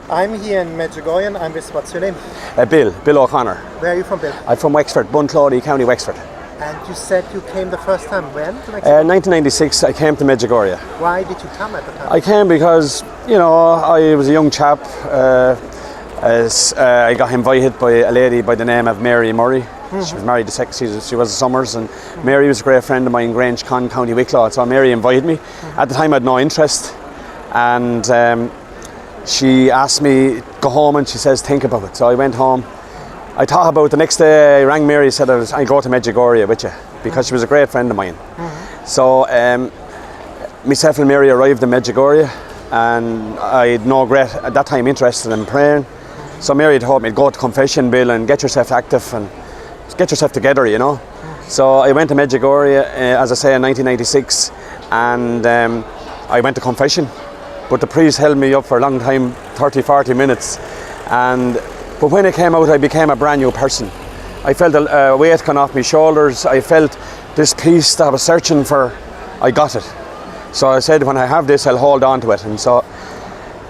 I'm here in Medjugorje and I'm with, what's your name? Bill O'Connor. Where are you from, Bill? I'm from Wexford, Bunclody, County Wexford. And you said you came the first time when to Mexico? 1996, I came to Medjugorje. Why did you come at the time? I came because, I was a young chap. I got invited by a lady by the name of Mary Murray. Mm-hmm. She was married to she was a Summers, and Mary was a great friend of mine in Grange Con, County Wicklow. So Mary invited me. Mm-hmm. At the time I had no interest, and she asked me go home, and she says think about it. So I went home. I thought about it. The next day I rang Mary, said I'd go to Medjugorje with you, because she was a great friend of mine. Mm-hmm. So myself and Mary arrived in Medjugorje, and I had no great at that time interested in praying. So Mary told me to go to confession, Bill, and get yourself active and get yourself together, So I went to Medjugorje, as I say, in 1996, and I went to confession. But the priest held me up for a long time, 30-40 minutes. But when I came out, I became a brand new person. I felt a weight come off my shoulders. I felt this peace that I was searching for. I got it. So I said, when I have this, I'll hold on to it. And so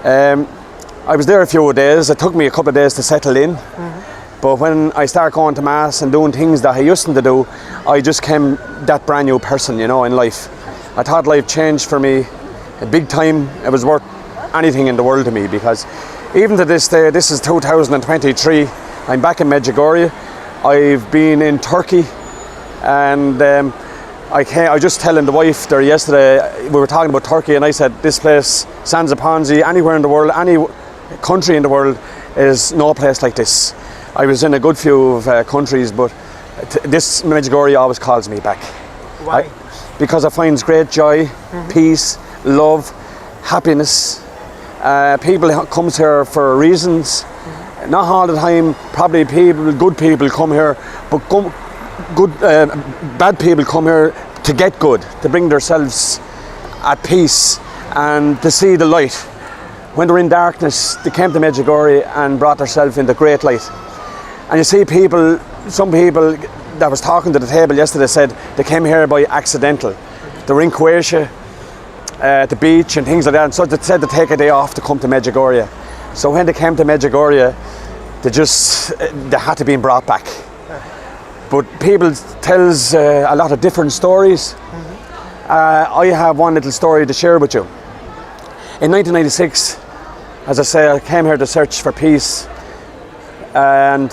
I was there a few days. It took me a couple of days to settle in. Mm-hmm. But when I started going to Mass and doing things that I used to do, I just came that brand new person, in life. I thought life changed for me a big time. It was worth anything in the world to me, because even to this day, this is 2023, I'm back in Medjugorje. I've been in Turkey, and I just telling the wife there yesterday, we were talking about Turkey, and I said this place, Sans a Ponzi, anywhere in the world, any country in the world, is no place like this. I was in a good few countries, but this Medjugorje always calls me back. Why? Because I find great joy, mm-hmm. peace, love, happiness. People comes here for reasons. Mm-hmm. Not all the time. Probably good people come here, but bad people come here to get good, to bring themselves at peace and to see the light. When they're in darkness, they came to Medjugorje and brought themselves into great light. And you see people, some people that was talking to the table yesterday said they came here by accidental. They were in Croatia, at the beach and things like that, and so they said to take a day off to come to Medjugorje. So when they came to Medjugorje, they had to be brought back. But people tells a lot of different stories. Mm-hmm. I have one little story to share with you. In 1996, as I say, I came here to search for peace, and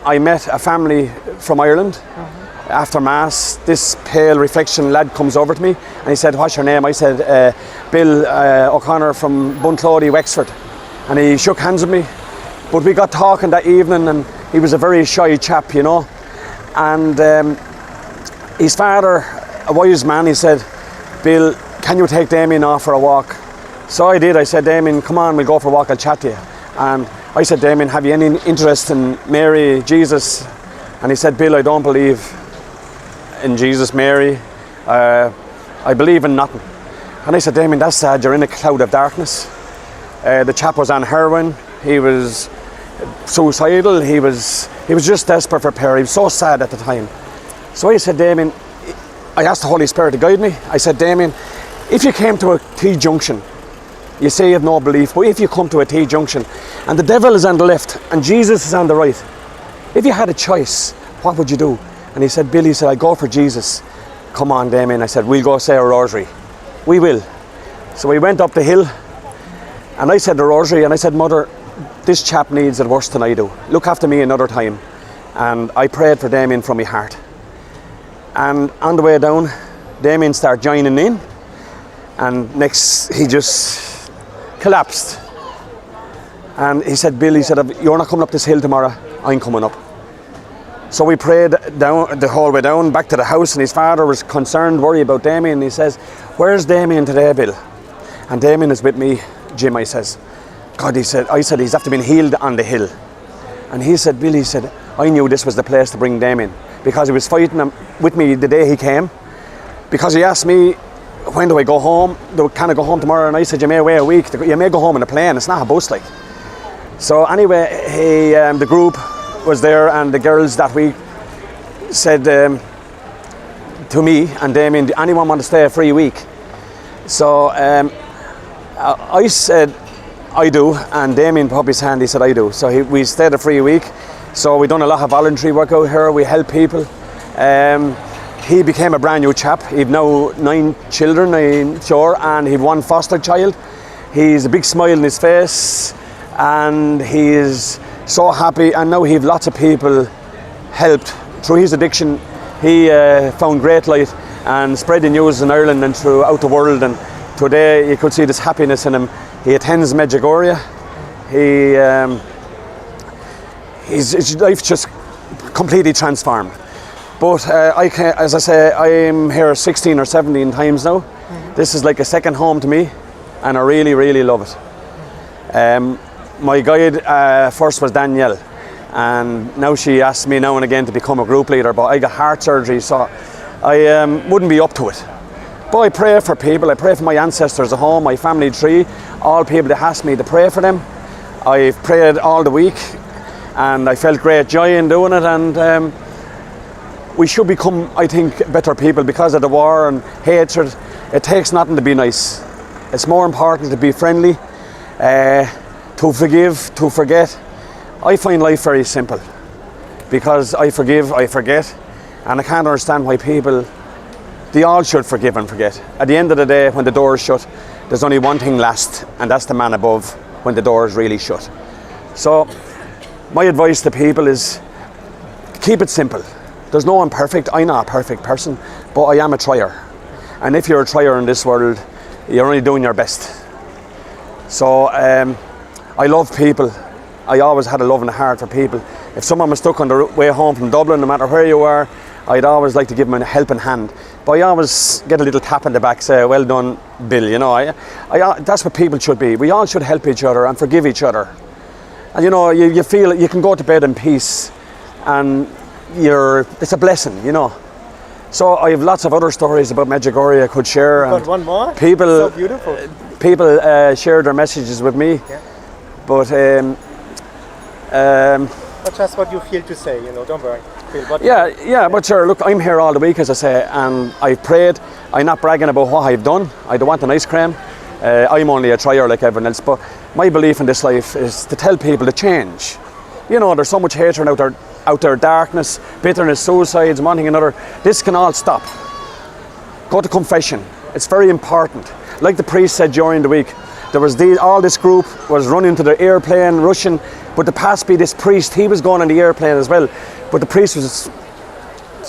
I met a family from Ireland. Mm-hmm. After Mass, this pale reflection lad comes over to me and he said, what's your name? I said, Bill O'Connor from Bunclody, Wexford. And he shook hands with me. But we got talking that evening, and he was a very shy chap, And his father, a wise man, he said, Bill, can you take Damien off for a walk? So I did. I said, Damien, come on, we'll go for a walk, I'll chat to you. And I said, Damien, have you any interest in Mary, Jesus? And he said, Bill, I don't believe in Jesus, Mary. I believe in nothing. And I said, Damien, that's sad. You're in a cloud of darkness. The chap was on heroin. He was suicidal. He was just desperate for prayer. He was so sad at the time. So I said, Damien, I asked the Holy Spirit to guide me. I said, Damien, if you came to a T-junction, you say you have no belief, but if you come to a T-junction and the devil is on the left and Jesus is on the right, if you had a choice, what would you do? And he said, Billy, I'd go for Jesus. Come on, Damien. I said, we'll go say a rosary. We will. So we went up the hill, and I said the rosary, and I said, Mother, this chap needs it worse than I do. Look after me another time. And I prayed for Damien from my heart. And on the way down, Damien started joining in, and next he just collapsed. And he said, Bill, you're not coming up this hill tomorrow, I'm coming up. So we prayed down the whole way down, back to the house, and his father was concerned, worried about Damien, and he says, where's Damien today, Bill? And Damien is with me, Jim, I says. God, I said, he's after being healed on the hill. And he said, Bill, I knew this was the place to bring Damien, because he was fighting with me the day he came, because he asked me, when do I go home? Can I go home tomorrow? And I said, you may wait a week. You may go home in a plane, it's not a bus like. So anyway, the group was there, and the girls that week said to me and Damien, do anyone want to stay a free week? So I said, I do, and Damien put up his hand, he said I do. So we stayed a free week, so we done a lot of voluntary work out here, we help people. He became a brand new chap. He've now 9 children, I'm sure, and he've 1 foster child. He's a big smile on his face, and he's so happy, and now he've lots of people helped. Through his addiction, he found great light and spread the news in Ireland and throughout the world, and today you could see this happiness in him. He attends Medjugorje. His life just completely transformed. But as I say, I'm here 16 or 17 times now. This is like a second home to me, and I really, really love it. My guide first was Danielle, and now she asks me now and again to become a group leader, but I got heart surgery, so I wouldn't be up to it. But I pray for people. I pray for my ancestors at home, my family tree, all people that ask me to pray for them. I've prayed all the week, and I felt great joy in doing it, and we should become, I think, better people because of the war and hatred. It takes nothing to be nice. It's more important to be friendly, to forgive, to forget. I find life very simple because I forgive, I forget, and I can't understand why people, they all should forgive and forget. At the end of the day, when the door is shut, there's only one thing last, and that's the man above when the door is really shut. So my advice to people is keep it simple. There's no one perfect. I'm not a perfect person, but I am a trier. And if you're a trier in this world, you're only doing your best. So I love people. I always had a love and a heart for people. If someone was stuck on the way home from Dublin, no matter where you are, I'd always like to give them a helping hand. But I always get a little tap on the back, say, well done, Bill, you know. That's what people should be. We all should help each other and forgive each other. And you know, you feel you can go to bed in peace, and it's a blessing, you know. So I have lots of other stories about Medjugorje I could share. But one more? People, so beautiful. People share their messages with me. Yeah. But just what you feel to say, you know, don't worry. But sure, look, I'm here all the week, as I say, and I've prayed. I'm not bragging about what I've done. I don't want an ice cream. I'm only a trier like everyone else, but my belief in this life is to tell people to change. You know, there's so much hatred out there, darkness, bitterness, suicides, one thing another. This can all stop. Go to confession. It's very important. Like the priest said during the week, there was all this group was running to the airplane, rushing, but the past be this priest, he was going on the airplane as well. But the priest was,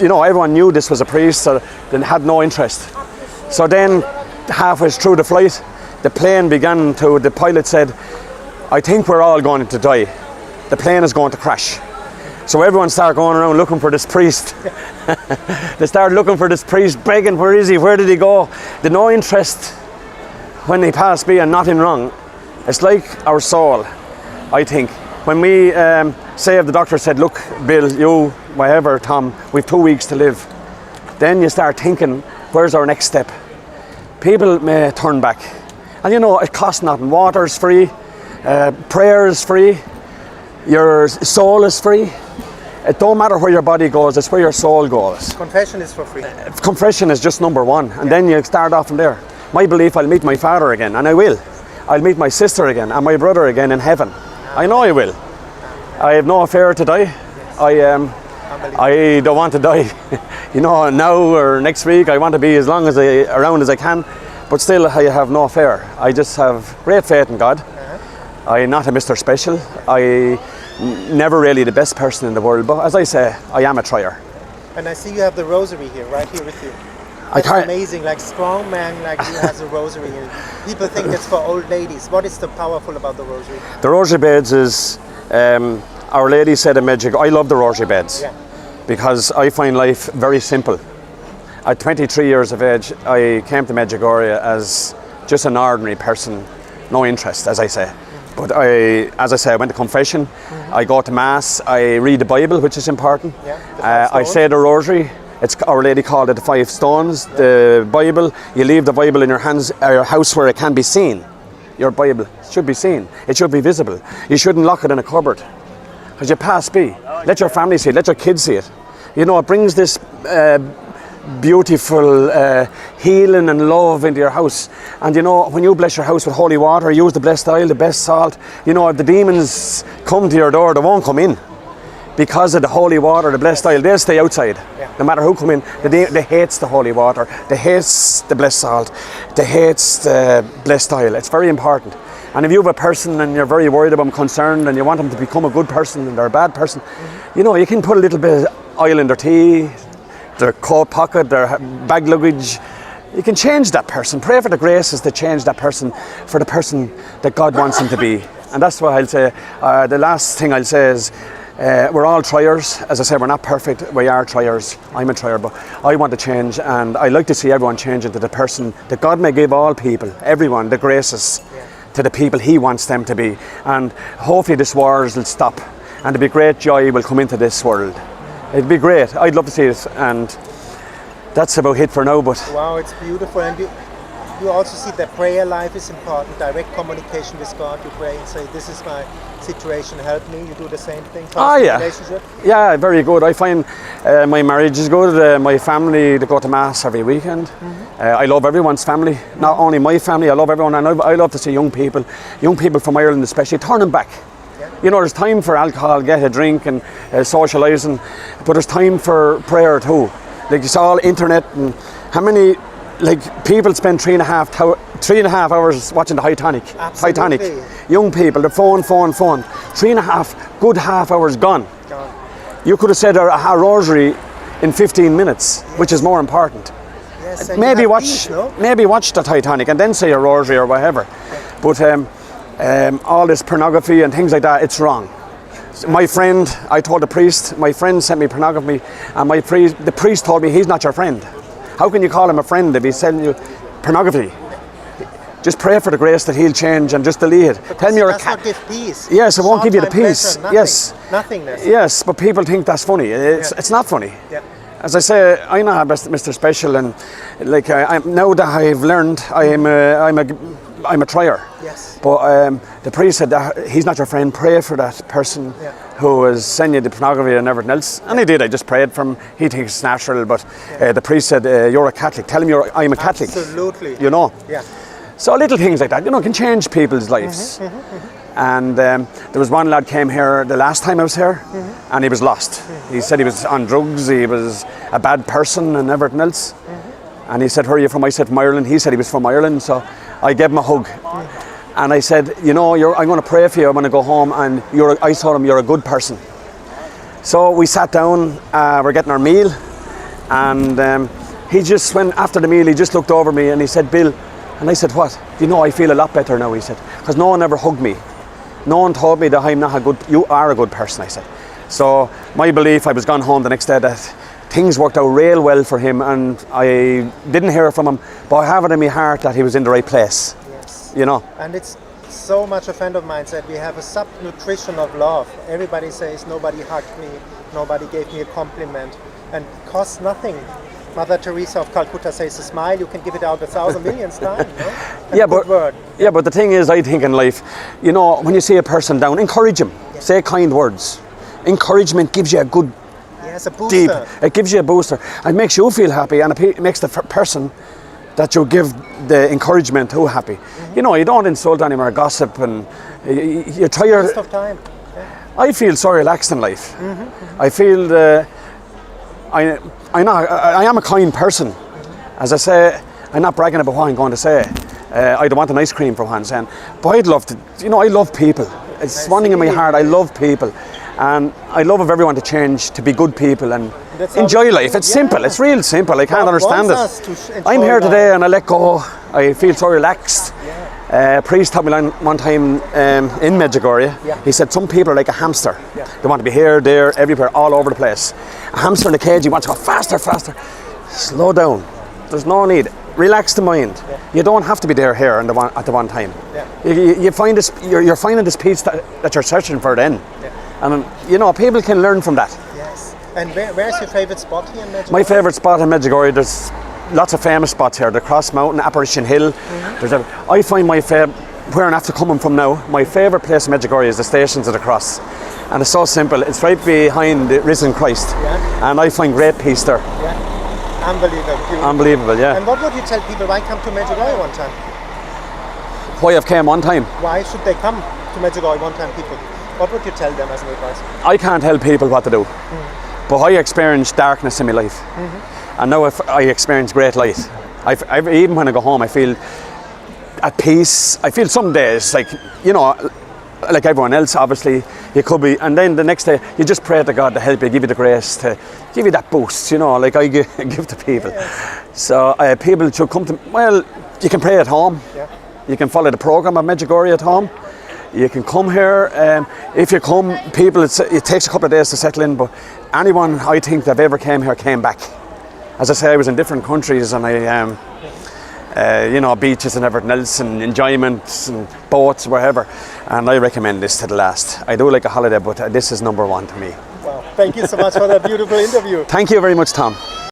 you know, everyone knew this was a priest, so they had no interest. So then, halfway through the flight, the plane the pilot said, I think we're all going to die. The plane is going to crash. So everyone started going around looking for this priest. They started looking for this priest, begging, where is he, where did he go? They had no interest when he passed me, and nothing wrong. It's like our soul, I think. When we saved, the doctor said, look, Bill, you, whatever, Tom, we've 2 weeks to live. Then you start thinking, where's our next step? People may turn back. And you know, it costs nothing. Water's free, prayer is free, your soul is free. It don't matter where your body goes, it's where your soul goes. Confession is for free. Confession is just number one, and then you start off from there. My belief, I'll meet my father again, and I will. I'll meet my sister again and my brother again in heaven. I know I will. I have no fear to die. I don't want to die. You know, now or next week, I want to be as long as around as I can, but still I have no fear. I just have great faith in God. I'm not a Mr. Special. I never really the best person in the world, but as I say, I am a trier. And I see you have the rosary here, right here with you. It's amazing, like strong man like you has a rosary here. People think it's for old ladies. What is the powerful about the rosary? The rosary beads is, Our Lady said in Medjugorje, I love the rosary beads because I find life very simple. At 23 years of age, I came to Medjugorje as just an ordinary person, no interest, as I say. But as I say, I went to confession, I go to Mass, I read the Bible, which is important. I say the rosary. Our Lady called it the 5 stones. The Bible, you leave the Bible in your hands, your house where it can be seen. Your Bible should be seen. It should be visible. You shouldn't lock it in a cupboard. Because you pass by. Let your family see it. Let your kids see it. You know, it brings this beautiful healing and love into your house. And you know, when you bless your house with holy water, use the blessed oil, the best salt, you know, if the demons come to your door, they won't come in. Because of the holy water, the blessed oil, they'll stay outside. No matter who come in, they hates the holy water, they hates the blessed salt, they hates the blessed oil. It's very important. And if you have a person and you're very worried about them, concerned, and you want them to become a good person and they're a bad person, you know, you can put a little bit of oil in their tea, their coat pocket, their bag luggage. You can change that person. Pray for the graces to change that person for the person that God wants them to be. And that's what I'll say. The last thing I'll say is, we're all triers. As I said, we're not perfect. We are triers. I'm a trier, but I want to change, and I like to see everyone change into the person that God may give all people, everyone, the graces to the people He wants them to be. And hopefully this wars will stop, and there'll be great joy will come into this world. It'd be great. I'd love to see it, and that's about it for now. But wow, it's beautiful, and you also see that prayer life is important. Direct communication with God. You pray and say, "This is my situation, help me." You do the same thing. Relationship? Yeah, very good. I find my marriage is good. My family, they go to mass every weekend. I love everyone's family, not only my family. I love everyone, and I love to see young people from Ireland especially, turning back. You know, there's time for alcohol, get a drink and socialising, but there's time for prayer too. Like, it's all internet, and how many people spend 3.5 hours watching the Titanic. Absolutely. Titanic. Young people, the phone. 3.5 good half hours gone. You could have said a rosary in 15 minutes, which is more important. Yes, maybe watch the Titanic and then say a rosary or whatever. But all this pornography and things like that, it's wrong. My friend, I told the priest, my friend sent me pornography, and the priest told me he's not your friend. How can you call him a friend if he's sending you pornography? Just pray for the grace that he'll change and just delete it. But tell me you're a cat. Not give peace. Yes, it won't give you the peace. Pleasure, nothingness. Yes, but people think that's funny. It's not funny. Yeah. As I say, I'm not Mr. Special, and now that I've learned, I'm a trier. Yes. But the priest said that he's not your friend. Pray for that person who was sending you the pornography and everything else. And I did. I just prayed for him. He thinks it's natural, but the priest said, "You're a Catholic. Tell him I'm a Catholic." Absolutely. You know. Yeah. So little things like that, you know, can change people's lives. And there was one lad came here the last time I was here, and he was lost. He said he was on drugs. He was a bad person and everything else. And he said, "Where are you from?" I said, "From Ireland." He said he was from Ireland, so I gave him a hug. And I said, "You know, I'm going to pray for you. I'm going to go home, and I told him you're a good person." So we sat down, we're getting our meal, and he just went, after the meal, he just looked over me and he said, "Bill," and I said, "What?" "You know, I feel a lot better now," he said, "because no one ever hugged me. No one told me that I'm not you are a good person," I said. So my belief, I was gone home the next day, that things worked out real well for him, and I didn't hear from him, but I have it in my heart that he was in the right place. Yes. You know. And it's so much, a friend of mine said, we have a subnutrition of love. Everybody says, nobody hugged me, nobody gave me a compliment, and it costs nothing. Mother Teresa of Calcutta says, a smile, you can give it out 1,000 million times. No? But the thing is, I think in life, you know, when you see a person down, encourage him. Yes. Say kind words. Encouragement gives you a good a booster. It gives you a booster. It makes you feel happy, and it makes the person that you give the encouragement to happy. You know, you don't insult anyone or gossip, and you try your... Waste of time. I feel so relaxed in life. I feel I am a kind person. As I say, I'm not bragging about what I'm going to say. I don't want an ice cream from Hans, but I'd love to, you know, I love people. It's one thing in my heart, I love people. And I love of everyone to change, to be good people and enjoy life. It's simple, it's real simple. I can't understand it. I'm here today and I let go. I feel so relaxed. Priest told me one time in Medjugorje, he said some people are like a hamster. They want to be here, there, everywhere, all over the place. A hamster in a cage, he wants to go faster, faster. Slow down. There's no need. Relax the mind. You don't have to be there, here, at the one time. You find this. You're finding this peace that you're searching for then. And you know, people can learn from that. Yes. And where's your favourite spot here in Medjugorje? My favourite spot in Medjugorje, there's lots of famous spots here. The Cross Mountain, Apparition Hill. I find my favourite, where I'm after coming from now, my favourite place in Medjugorje is the Stations of the Cross. And it's so simple. It's right behind the risen Christ. And I find great peace there. Unbelievable. Unbelievable, yeah. And what would you tell people? Why come to Medjugorje one time? Why I've came one time? Why should they come to Medjugorje one time, people? What would you tell them as an advice? I can't tell people what to do. But I experienced darkness in my life. And now I experience great light. Even when I go home, I feel at peace. I feel some days, like, you know, like everyone else, obviously, you could be, and then the next day, you just pray to God to help you, give you the grace, to give you that boost, you know, like I give to people. So people should come to, well, you can pray at home. You can follow the program of Medjugorje at home. You can come here. If you come, people, it takes a couple of days to settle in, but anyone I think that ever came here came back. As I say, I was in different countries, and you know, beaches and everything else, and enjoyments and boats, wherever. And I recommend this to the last. I do like a holiday, but this is number one to me. Wow, thank you so much for that beautiful interview. Thank you very much, Tom.